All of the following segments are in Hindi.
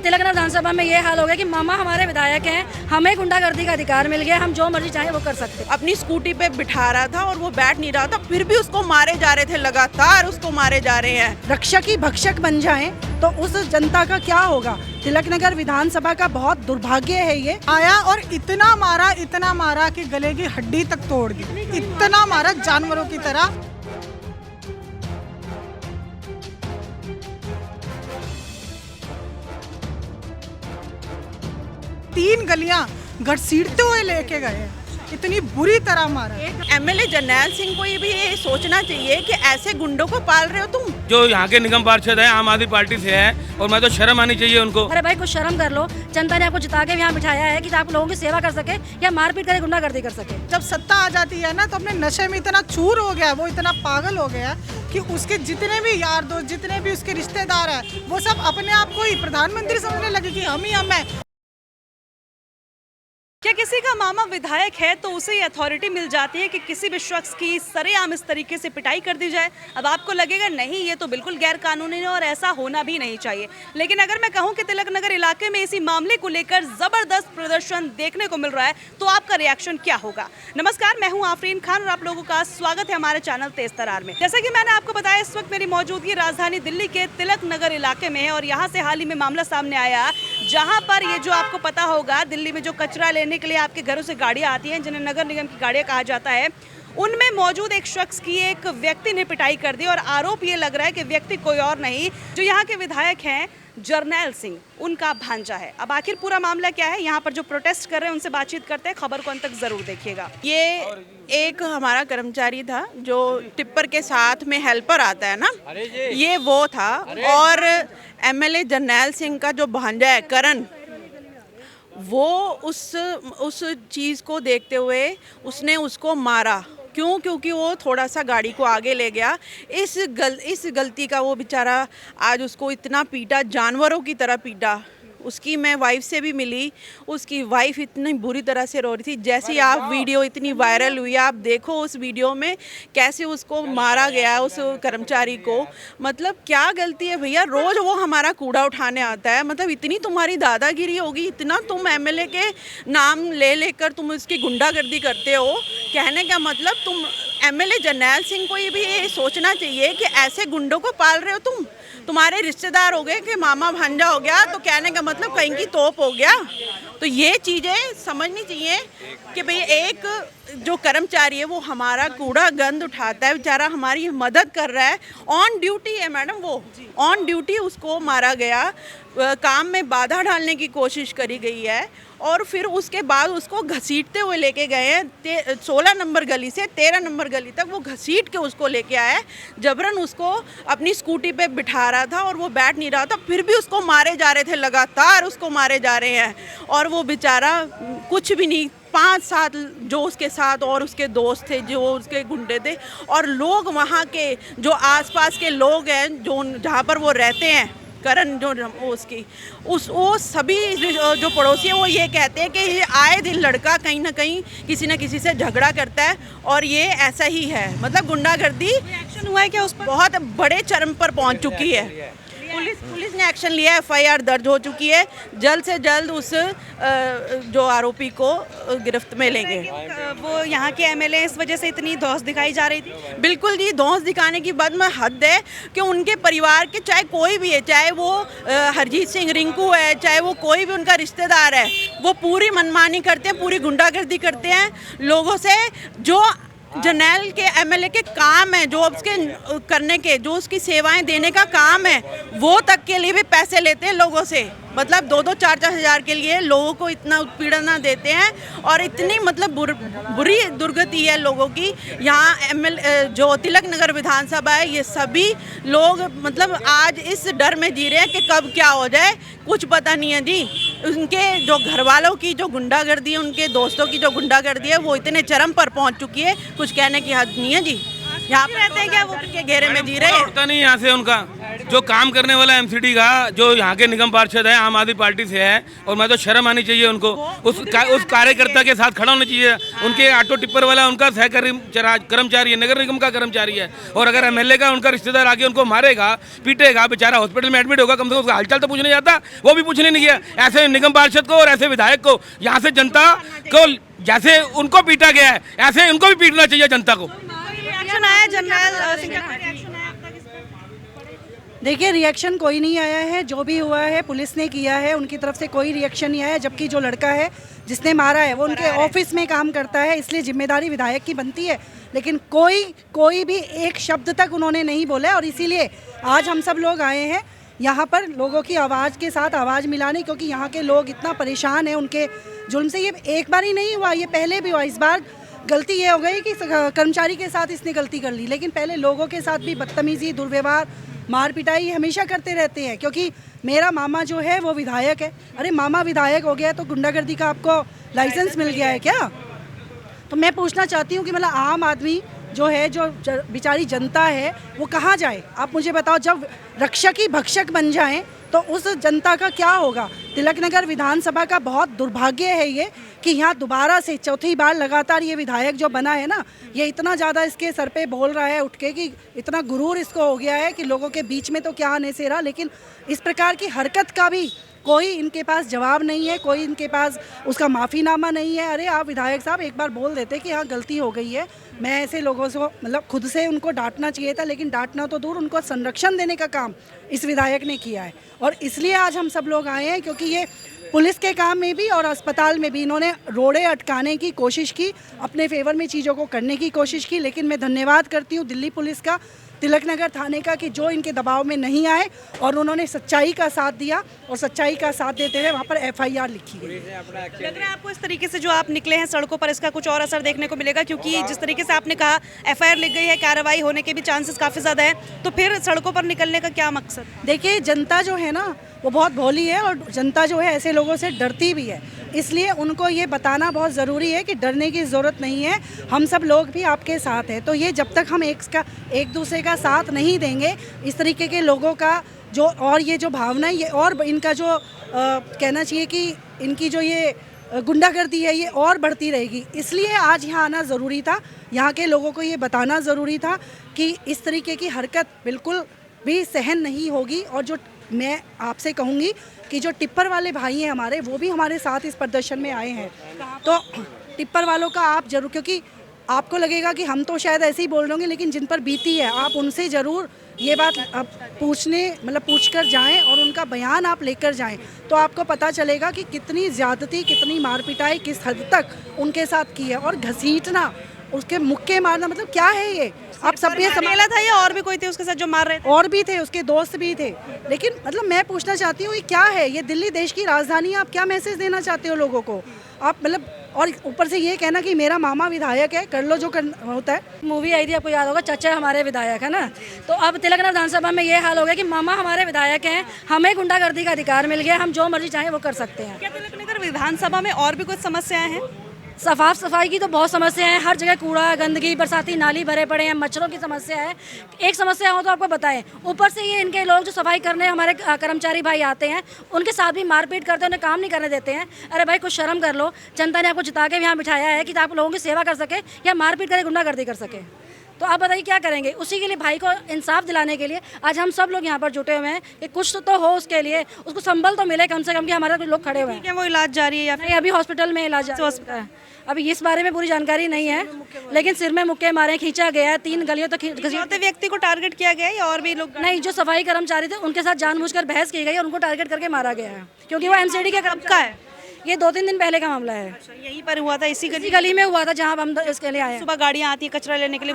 तिलक नगर विधानसभा में ये हाल हो गया कि मामा हमारे विधायक हैं, हमें गुंडागर्दी का अधिकार मिल गया, हम जो मर्जी चाहे वो कर सकते। अपनी स्कूटी पे बिठा रहा था और वो बैठ नहीं रहा था, फिर भी उसको मारे जा रहे थे, लगातार उसको मारे जा रहे हैं। रक्षक ही भक्षक बन जाएं तो उस जनता का क्या होगा। तिलक नगर विधानसभा का बहुत दुर्भाग्य है ये। आया और इतना मारा कि गले की हड्डी तक तोड़ दी, इतना मारा जानवरों की तरह। तीन गलियां घसीटते हुए लेके गए, इतनी बुरी तरह मारा। एमएलए जरनैल सिंह को ये सोचना चाहिए कि ऐसे गुंडों को पाल रहे हो तुम। जो यहाँ के निगम पार्षद है आम आदमी पार्टी से है और मैं तो शर्म आनी चाहिए उनको। अरे भाई कुछ शर्म कर लो, जनता ने आपको जिता के यहाँ बिठाया है कि आप लोगों की सेवा कर सके या मारपीट करके गुंडागर्दी कर सके। जब सत्ता आ जाती है ना तो अपने नशे में इतना चूर हो गया, वो इतना पागल हो गया कि उसके जितने भी यार दोस्त, जितने भी उसके रिश्तेदार हैं, वो सब अपने आप को ही प्रधानमंत्री समझने लगे कि हम ही हम हैं। क्या किसी का मामा विधायक है तो उसे ये अथॉरिटी मिल जाती है कि किसी भी शख्स की सरेआम इस तरीके से पिटाई कर दी जाए? अब आपको लगेगा नहीं, ये तो बिल्कुल गैर कानूनी है और ऐसा होना भी नहीं चाहिए। लेकिन अगर मैं कहूं कि तिलक नगर इलाके में इसी मामले को लेकर जबरदस्त प्रदर्शन देखने को मिल रहा है तो आपका रिएक्शन क्या होगा? नमस्कार, मैं हूं आफरीन खान और आप लोगों का स्वागत है हमारे चैनल तेज तरार में। जैसा कि मैंने आपको बताया, इस वक्त मेरी मौजूदगी राजधानी दिल्ली के तिलक नगर इलाके में है और यहाँ से हाल ही में मामला सामने आया जहाँ पर ये जो आपको पता होगा, दिल्ली में जो कचरा लेने के लिए आपके घरों से गाड़ियां आती हैं, जिन्हें नगर निगम की गाड़ियां कहा जाता है, उनमें मौजूद एक शख्स की एक व्यक्ति ने पिटाई कर दी और आरोप ये लग रहा है कि व्यक्ति कोई और नहीं, जो यहाँ के विधायक हैं जरनैल सिंह, उनका भांजा है। अब आखिर पूरा मामला क्या है, यहाँ पर जो प्रोटेस्ट कर रहे हैं उनसे बातचीत करते हैं, खबर को अंत तक जरूर देखिएगा। ये एक हमारा कर्मचारी था जो टिप्पर के साथ में हेल्पर आता है ना, ये वो था। और एमएलए जरनैल सिंह का जो भांजा है करण, वो उस चीज़ को देखते हुए उसने उसको मारा। क्यों? क्योंकि वो थोड़ा सा गाड़ी को आगे ले गया। इस गलती का वो बेचारा आज उसको इतना पीटा, जानवरों की तरह पीटा। उसकी मैं वाइफ से भी मिली, उसकी वाइफ इतनी बुरी तरह से रो रही थी। जैसे आप वीडियो इतनी वायरल हुई, आप देखो उस वीडियो में कैसे उसको मारा गया, उस कर्मचारी को। मतलब क्या गलती है भैया, रोज़ वो हमारा कूड़ा उठाने आता है। मतलब इतनी तुम्हारी दादागिरी होगी, इतना तुम एमएलए के नाम ले लेकर तुम उसकी गुंडागर्दी करते हो। कहने का मतलब तुम एमएलए जरनैल सिंह को ये सोचना चाहिए कि ऐसे गुंडों को पाल रहे हो तुम। तुम्हारे रिश्तेदार हो गए कि मामा भांजा हो गया तो कहने का मतलब कहीं की तोप हो गया। तो ये चीज़ें समझनी चाहिए कि भाई एक जो कर्मचारी है वो हमारा कूड़ा गंद उठाता है, बेचारा हमारी मदद कर रहा है, ऑन ड्यूटी है मैडम, वो ऑन ड्यूटी उसको मारा गया। काम में बाधा डालने की कोशिश करी गई है और फिर उसके बाद उसको घसीटते हुए लेके गए हैं 16 नंबर गली से 13 नंबर गली तक। वो घसीट के उसको लेके आए, जबरन उसको अपनी स्कूटी पे बिठा रहा था और वो बैठ नहीं रहा था, फिर भी उसको मारे जा रहे थे, लगातार उसको मारे जा रहे हैं। और वो बेचारा कुछ भी नहीं, 5-7 जो उसके साथ और उसके दोस्त थे, जो उसके गुंडे थे, और लोग वहाँ के जो आसपास के लोग हैं, जो जहाँ पर वो रहते हैं, करण जो उसकी वो सभी जो पड़ोसी हैं वो ये कहते हैं कि ये आए दिन लड़का कहीं ना कहीं किसी न किसी से झगड़ा करता है और ये ऐसा ही है। मतलब गुंडागर्दी एक्शन हुआ है क्या उस पर? बहुत बड़े चरम पर पहुंच चुकी है। पुलिस ने एक्शन लिया, एफआईआर दर्ज हो चुकी है। जल्द से जल्द उस जो आरोपी को गिरफ्त में लेंगे। वो यहाँ के एमएलए इस वजह से इतनी धौंस दिखाई जा रही थी? बिल्कुल जी, धौंस दिखाने की बात में हद है कि उनके परिवार के चाहे कोई भी है, चाहे वो हरजीत सिंह रिंकू है, चाहे वो कोई भी उनका रिश्तेदार है, वो पूरी मनमानी करते हैं, पूरी गुंडागर्दी करते हैं लोगों से। जो जरनैल के एमएलए के काम है, जो उसके करने के, जो उसकी सेवाएं देने का काम है, वो तक के लिए भी पैसे लेते हैं लोगों से। मतलब 2-2, 4-4 हज़ार के लिए लोगों को इतना उत्पीड़न देते हैं और इतनी मतलब बुरी दुर्गति है लोगों की। यहाँ जो तिलक नगर विधानसभा है, ये सभी लोग मतलब आज इस डर में जी रहे हैं कि कब क्या हो जाए, कुछ पता नहीं है जी। उनके जो घर वालों की जो गुंडागर्दी है, उनके दोस्तों की जो गुंडागर्दी है, वो इतने चरम पर पहुँच चुकी है, कुछ कहने की हद नहीं है जी। यहाँ पे रहते हैं क्या वो के घेरे में जी रहे हैं? उठता नहीं यहाँ से उनका, जो काम करने वाला एमसीडी का जो यहाँ के निगम पार्षद है आम आदमी पार्टी से है, और मैं तो शर्म आनी चाहिए उनको, उस कार्यकर्ता के साथ खड़ा होना चाहिए। उनके ऑटो टिप्पर वाला उनका कर्मचारी है, नगर निगम का कर्मचारी है, और अगर एमएलए का उनका रिश्तेदार आके उनको मारेगा पीटेगा, बेचारा हॉस्पिटल में एडमिट होगा, कम से कम उसका हालचाल तो पूछने जाता, वो भी पूछने नहीं गया। ऐसे निगम पार्षद को और ऐसे विधायक को यहाँ से जनता को जैसे उनको पीटा गया है ऐसे उनको भी पीटना चाहिए जनता को। रिएक्शन आया जर्नैल सिंह का, रिएक्शन आया अब तक इस पर? देखिए रिएक्शन कोई नहीं आया है, जो भी हुआ है पुलिस ने किया है, उनकी तरफ से कोई रिएक्शन नहीं आया। जबकि जो लड़का है जिसने मारा है वो उनके ऑफिस में काम करता है, इसलिए जिम्मेदारी विधायक की बनती है। लेकिन कोई भी एक शब्द तक उन्होंने नहीं बोला, और इसीलिए आज हम सब लोग आए हैं यहाँ पर लोगों की आवाज़ के साथ आवाज़ मिलाने, क्योंकि यहाँ के लोग इतना परेशान हैं उनके जुल्म से। ये एक बार ही नहीं हुआ, ये पहले भी हुआ। इस बार गलती ये हो गई कि कर्मचारी के साथ इसने गलती कर ली, लेकिन पहले लोगों के साथ भी बदतमीजी, दुर्व्यवहार, मार पिटाई हमेशा करते रहते हैं। क्योंकि मेरा मामा जो है वो विधायक है। अरे मामा विधायक हो गया तो गुंडागर्दी का आपको लाइसेंस मिल गया है क्या? तो मैं पूछना चाहती हूँ कि मतलब आम आदमी जो है, जो बेचारी जनता है, वो कहाँ जाए? आप मुझे बताओ। जब रक्षक ही भक्षक बन जाएं तो उस जनता का क्या होगा? तिलकनगर विधानसभा का बहुत दुर्भाग्य है ये कि यहाँ दोबारा से चौथी बार लगातार ये विधायक जो बना है ना, ये इतना ज़्यादा इसके सर पे बोल रहा है उठ के कि इतना गुरूर इसको हो गया है कि लोगों के बीच में तो क्या आने से रहा, लेकिन इस प्रकार की हरकत का भी कोई इनके पास जवाब नहीं है, कोई इनके पास उसका माफ़ीनामा नहीं है। अरे आप विधायक साहब एक बार बोल देते कि हाँ गलती हो गई है। मैं ऐसे लोगों से मतलब खुद से उनको डांटना चाहिए था, लेकिन डांटना तो दूर, उनको संरक्षण देने का काम इस विधायक ने किया है। और इसलिए आज हम सब लोग आए हैं क्योंकि ये पुलिस के काम में भी और अस्पताल में भी इन्होंने रोड़े अटकाने की कोशिश की, अपने फेवर में चीज़ों को करने की कोशिश की। लेकिन मैं धन्यवाद करती हूँ दिल्ली पुलिस का, तिलकनगर थाने का, कि जो इनके दबाव में नहीं आए और उन्होंने सच्चाई का साथ दिया, और सच्चाई का साथ देते हुए वहाँ पर FIR लिखी गई। लग रहा है आपको इस तरीके से जो आप निकले हैं सड़कों पर, इसका कुछ और असर देखने को मिलेगा? क्योंकि जिस तरीके से आपने कहा FIR लिख गई है, कार्रवाई होने के भी चांसेस काफ़ी ज़्यादा है, तो फिर सड़कों पर निकलने का क्या मकसद? देखिए जनता जो है ना वो बहुत भोली है, और जनता जो है ऐसे लोगों से डरती भी है। इसलिए उनको ये बताना बहुत ज़रूरी है कि डरने की ज़रूरत नहीं है, हम सब लोग भी आपके साथ हैं। तो ये जब तक हम एक दूसरे का साथ नहीं देंगे, इस तरीके के लोगों का जो, और ये जो भावना है, ये और इनका जो कहना चाहिए कि इनकी जो ये गुंडागर्दी है ये और बढ़ती रहेगी। इसलिए आज यहाँ आना ज़रूरी था, यहाँ के लोगों को ये बताना ज़रूरी था कि इस तरीके की हरकत बिल्कुल भी सहन नहीं होगी। और जो मैं आपसे कहूँगी कि जो टिप्पर वाले भाई हैं हमारे, वो भी हमारे साथ इस प्रदर्शन में आए हैं। तो टिप्पर वालों का आप जरूर, क्योंकि आपको लगेगा कि हम तो शायद ऐसे ही बोल रहे होंगे, लेकिन जिन पर बीती है आप उनसे ज़रूर ये बात आप पूछ कर जाएं और उनका बयान आप लेकर जाएं, तो आपको पता चलेगा कि कितनी ज़्यादती, कितनी मार पिटाई किस हद तक उनके साथ की है। और घसीटना, उसके मुक्के मारना, मतलब क्या है ये? आप सब ये अकेला था या और भी कोई थे उसके साथ जो मार रहे थे? और भी थे, उसके दोस्त भी थे। लेकिन मतलब मैं पूछना चाहती हूँ ये क्या है? ये दिल्ली देश की राजधानी है, आप क्या मैसेज देना चाहते हो लोगों को? आप मतलब, और ऊपर से ये कहना कि मेरा मामा विधायक है, कर लो जो होता है। मूवी आई थी, आपको याद होगा, चचा हमारे विधायक है ना। तो अब तिलकनगर विधानसभा में ये हाल हो गया कि मामा हमारे विधायक हैं, हमें गुंडागर्दी का अधिकार मिल गया, हम जो मर्जी चाहें वो कर सकते हैं। क्या तिलकनगर विधानसभा में और भी कुछ समस्याएं हैं? साफ सफाई की तो बहुत समस्या है, हर जगह कूड़ा, गंदगी, बरसाती नाली भरे पड़े हैं, मच्छरों की समस्या है। एक समस्या हो तो आपको बताएं, ऊपर से ये इनके लोग जो सफाई करने हमारे कर्मचारी भाई आते हैं, उनके साथ भी मारपीट करते हैं, उन्हें काम नहीं करने देते हैं। अरे भाई कुछ शर्म कर लो, जनता ने आपको जिता के यहाँ बिठाया है कि आप लोगों की सेवा कर सके या मारपीट करके गुंडागर्दी कर सके। तो आप बताइए क्या करेंगे? उसी के लिए भाई को इंसाफ दिलाने के लिए आज हम सब लोग यहाँ पर जुटे हुए हैं कि कुछ तो हो उसके लिए, उसको संबल तो मिले कम से कम कि हमारे कुछ लोग खड़े हुए हैं। क्या वो इलाज जारी है या नहीं? अभी हॉस्पिटल में इलाज है। अभी इस बारे में पूरी जानकारी नहीं है, लेकिन सिर में मुक्के मारे, खींचा गया है, 3 गलियों तक व्यक्ति को टारगेट किया गया है या और भी लोग? नहीं, जो सफाई कर्मचारी थे उनके साथ जानबूझकर बहस की गई और उनको टारगेट करके मारा गया है, क्योंकि वो एमसीडी के कब का है। ये 2-3 दिन पहले का मामला है। यहीं पर हुआ था, इसी गली में हुआ था जहाँ हम इसके लिए आए। सुबह गाड़ियाँ आती है कचरा लेने के लिए,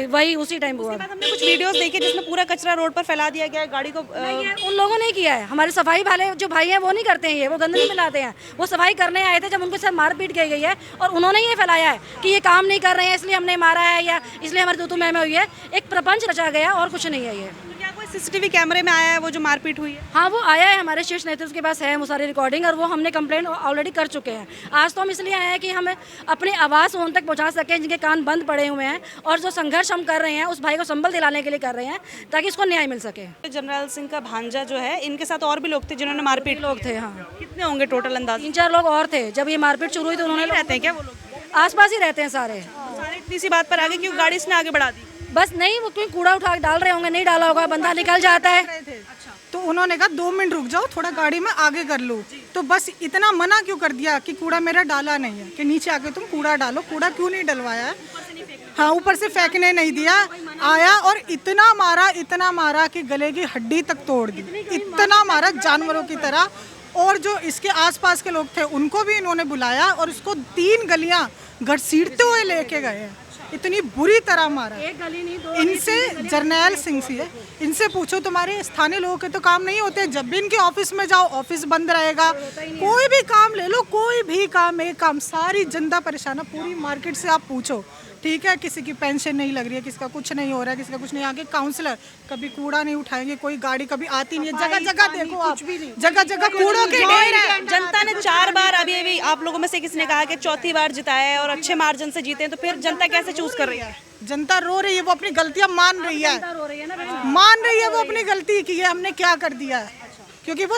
वही उसी टाइम हुआ। हमने कुछ वीडियोस देखे जिसमें पूरा कचरा रोड पर फैला दिया गया है, गाड़ी को उन लोगों ने किया है। हमारे सफाई वाले जो भाई हैं वो नहीं करते हैं ये, वो गंदगी मिलाते हैं। वो सफाई करने आए थे जब उनके साथ मारपीट की गई है और उन्होंने ये फैलाया है कि ये काम नहीं कर रहे हैं इसलिए हमने मारा है या इसलिए हमारी तू मैं हुई है। एक प्रपंच रचा गया और कुछ नहीं है ये। क्या कोई सीसीटीवी कैमरे में आया है वो जो मारपीट हुई है? हाँ, वो आया है, हमारे शीर्ष नेतृत्व के पास है वो सारी रिकॉर्डिंग, और वो हमने कंप्लेंट ऑलरेडी कर चुके हैं। आज तो हम इसलिए आए हैं कि हम अपनी आवाज़ उन तक पहुंचा सकें जिनके कान बंद पड़े हुए हैं, और जो संघर्ष हम कर रहे हैं उस भाई को संबल दिलाने के लिए कर रहे हैं ताकि उसको न्याय मिल सके। जर्नैल सिंह का भांजा जो है, इनके साथ और भी लोग थे जिन्होंने मारपीट लोग थे, हाँ, कितने होंगे टोटल अंदाज? 3-4 लोग और थे। जब ये मारपीट शुरू हुई तो उन्होंने रहते हैं क्या वो लोग? आसपास ही रहते हैं सारे। सारे इतनी सी बात पर आगे क्यों गाड़ी इसने आगे बढ़ा दी? बस नहीं, वो कोई कूड़ा उठा के डाल रहे होंगे, नहीं डाला होगा, बंदा निकल जाता है। तो उन्होंने कहा 2 मिनट रुक जाओ, थोड़ा गाड़ी में आगे कर लो। तो बस इतना मना क्यों कर दिया कि कूड़ा मेरा डाला नहीं है, कि नीचे आके तुम कूड़ा डालो, कूड़ा क्यों नहीं डलवाया है? हाँ, ऊपर से फेंकने नहीं दिया, आया और इतना मारा कि गले की हड्डी तक तोड़ दी, इतना मारा जानवरों की तरह। और जो इसके आसपास के लोग थे उनको भी इन्होंने बुलाया और उसको 3 गलियां घसीटते हुए लेके गए हैं। इतनी बुरी तरह मारा। एक गली नहीं, 2 इनसे जर्नैल सिंह से इनसे पूछो, तुम्हारे स्थानीय लोगों के तो काम नहीं होते? जब भी इनके ऑफिस में जाओ ऑफिस बंद रहेगा, कोई भी काम ले लो, कोई भी काम, एक काम, सारी जनता परेशान है। पूरी मार्केट से आप पूछो, ठीक है, किसी की पेंशन नहीं लग रही है, किसी का कुछ नहीं हो रहा है, किसी का कुछ नहीं। आगे काउंसलर कभी कूड़ा नहीं उठाएंगे, कोई गाड़ी कभी आती नहीं है, जगह जगह देखो आप, जगह जगह कूड़ों के ढेर है। जनता ने 4 बार अभी आप लोगों में से किसी ने कहा कि 4थी बार जिताया है और अच्छे मार्जिन से जीते हैं, तो फिर जनता कैसे चूज कर रही है? जनता रो रही है, वो अपनी गलतियां मान रही है, वो अपनी गलती की है, हमने क्या कर दिया है। क्योंकि वो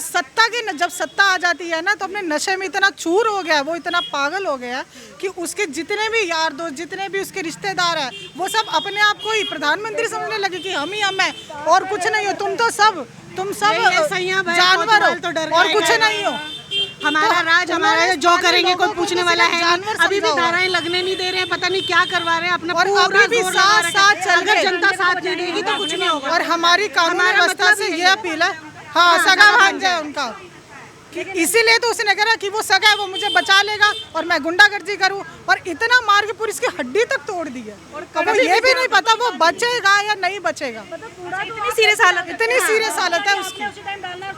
जब सत्ता आ जाती है ना, तो अपने नशे में इतना चूर हो गया, वो इतना पागल हो गया कि उसके जितने भी यार दोस्त, जितने भी उसके रिश्तेदार हैं, वो सब अपने आप को ही प्रधानमंत्री समझने लगे कि हम ही हम हैं और कुछ नहीं हो, तुम सब जानवर हो और कुछ नहीं हो। हमारा राज हमारा है, जो करेंगे कोई पूछने वाला है। अभी भी धाराएं लगने नहीं दे रहे हैं, पता नहीं क्या करवा रहे हैं अपना, और अभी भी साथ चल रहे। जनता साथ नहीं देगी तो कुछ नहीं होगा। और हमारी कानून व्यवस्था से ये अपील है, हाँ, सगा भांजा है उनका, कि इसीलिए तो उसने कहा कि वो सगा है, वो मुझे बचा लेगा और मैं गुंडागर्दी करूं, और इतना मार के पूरी इसकी हड्डी तक तोड़ दी है। और वो ये भी नहीं पता वो बचेगा या नहीं बचेगा। इतनी सीरियस हालत है उसकी।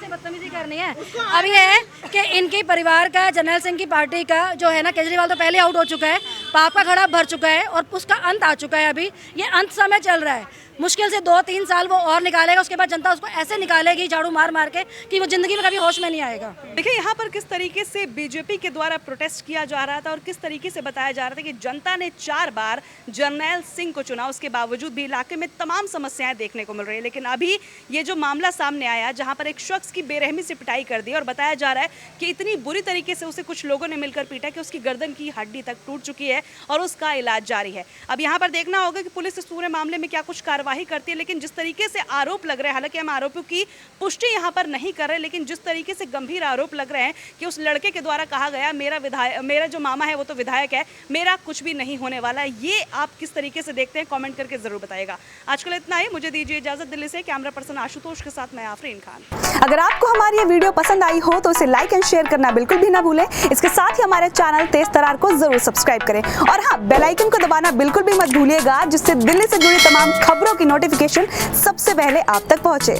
बदतमीजी करनी है। अब ये है कि इनके परिवार का, जर्नैल सिंह की पार्टी का जो है ना, केजरीवाल तो पहले आउट हो चुका है, पाप का घड़ा भर चुका है और उसका अंत आ चुका है। अभी ये अंत समय चल रहा है, मुश्किल से 2-3 साल वो और निकालेगा, उसके बाद जनता उसको ऐसे निकालेगी झाड़ू मार मार के कि वो जिंदगी में कभी होश में नहीं आएगा। देखिए यहाँ पर किस तरीके से बीजेपी के द्वारा प्रोटेस्ट किया जा रहा था और किस तरीके से बताया जा रहा था कि जनता ने 4 बार जर्नैल सिंह को चुना, उसके बावजूद भी इलाके में तमाम समस्याएं देखने को मिल रही है। लेकिन अभी ये जो मामला सामने आया, जहाँ पर एक शख्स की बेरहमी से पिटाई कर दी और बताया जा रहा है कि इतनी बुरी तरीके से उसे कुछ लोगों ने मिलकर पीटा कि उसकी गर्दन की हड्डी तक टूट चुकी है और उसका इलाज जारी है। अब यहाँ पर देखना होगा कि पुलिस इस पूरे मामले में क्या कुछ कार्रवाई करती है। लेकिन जिस तरीके से आरोप लग रहे हैं, हालांकि हम आरोपों की पुष्टि यहाँ पर नहीं कर रहे, लेकिन जिस तरीके से गंभीर आरोप लग रहे हैं कि उस लड़के के द्वारा कहा गया मेरा जो मामा है वो तो विधायक है, मेरा कुछ भी नहीं होने वाला, ये आप किस तरीके से देखते हैं, कमेंट करके जरूर बताइएगा। आज के लिए इतना ही, मुझे दीजिए इजाजत। दिल्ली से कैमरा पर्सन आशुतोष के साथ मैं आफरीन खान। अगर आपको हमारी ये वीडियो पसंद आई हो तो इसे लाइक एंड शेयर करना बिल्कुल भी ना भूलें। इसके साथ ही हमारे चैनल तेज तरार को जरूर सब्सक्राइब करें और हाँ, बेल आइकन को दबाना बिल्कुल भी मत भूलिएगा, जिससे दिल्ली से जुड़ी तमाम खबरों की नोटिफिकेशन सबसे पहले आप तक पहुंचे।